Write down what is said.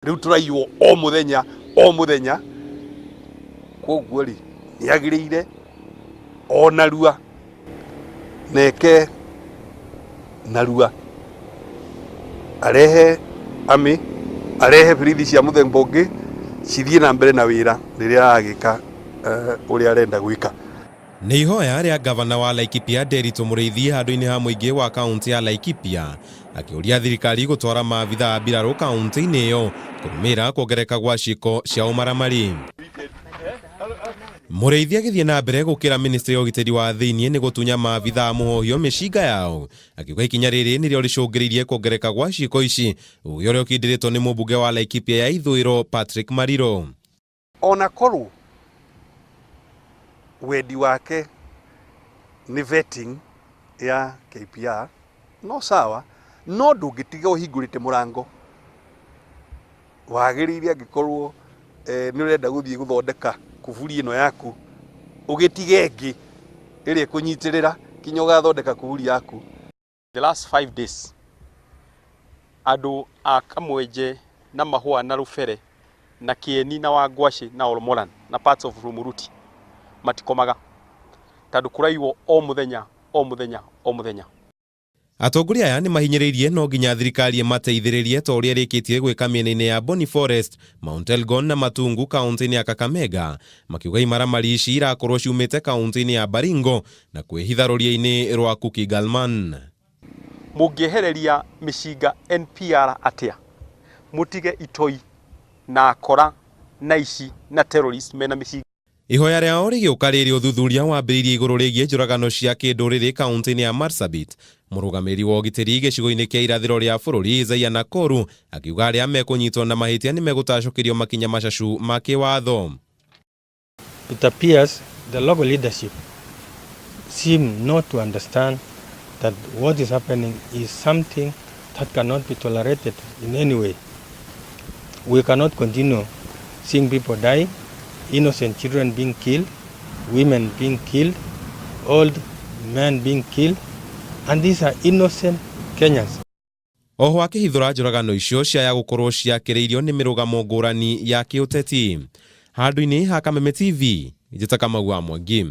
Riu turaiywo o muthenya koguo ri niagiriire o narua neke narua arehe arehe birithi cia muthemba ungi cithie na mbere na wira riria agika uria arenda gwika. Nĩ ihoya rĩa gavana wa Laikipia Nderitu Mũrĩithi handũ-inĩ ha mũingĩ wa kaunti ya Laikipia akĩũria thirikari gũtwara maabitha a mbirarũ kaunti-inĩ ĩyo kũrũmĩrĩra kuongereka gwa ciĩko cia ũmaramari. Mũrĩithi agĩthiĩ na mbere gũkĩra ministry ya ũgitĩri wa thĩinĩ nĩ gũtunya maabitha a mũhohio mĩcinga yao, akiuga ikinya rĩrĩ nĩrĩo rĩcũngĩrĩirie kuongereka gwa ciĩko ici, ũrĩa ũkindĩrĩtwo nĩ mũmbunge wa Laikipia ya ithũĩro Patrick Mariro. Ona korwo wendi wake ni vetting ya KPR no sawa, no ndũngĩtiga ũhingũrĩte mũrango. Wagĩrĩire angĩkorwo nĩ ũrenda gũthiĩ gũthondeka kuburi ĩno yaku ũgĩtige ĩngĩ ĩrĩa kũnyitĩrĩra kinya ũgathondeka kuburi yaku. The last 5 days andũ a Kamwenje na Mahũa na Rũbere na Kĩeni na Wangwaci na Olmoran na parts of Rumuruti matikomaga tondũ kũraiywo o mũthenya. Atongoria aya nĩ mahinyĩrĩirie no nginya thirikari ĩmateithĩrĩrie ta ũrĩa rĩkĩtie gwĩka mĩena-inĩ ya Boni Forest, Mount Elgon na Matungu kaunti-inĩ ya Kakamega, makiuga imaramari ici irakorwo ciumĩte kaunti-inĩ ya Baringo na kwĩhitha rũria-inĩ rwa Kuki Galman. Mũngĩehereria mĩcinga NPR atĩa, mũtige itoi na akora na ici na terrorist mena mĩcinga. Ihoya rĩao rĩgĩũka rĩrĩ ũthuthuria wambĩrĩirie igũrũ rĩgiĩ njũragano cia kĩndũrĩrĩ kaunti-inĩ ya Marsabit. Mũrũgamĩrĩri wa ũgitĩri gĩcigo-inĩ kĩa irathĩro rĩa bũrũri Isaiah Nakuru akiuga arĩa mekũnyitwo na mahĩtia nĩ megũtacũkĩrio makinya macacu ma kĩwatho. It appears the local leadership seem not to understand that what is happening is something that cannot be tolerated in any way. We cannot continue seeing people die, innocent children being killed, women being killed, old men being killed, and these are innocent Kenyans. Oho akĩhithũra njũragano icio ciaya gũkorwo ciakĩrĩirio nĩ mĩrũgamo ngũrani ya kĩũteti. Handũ-inĩ ha Kameme TV, njĩta Kamau wa Mwangi.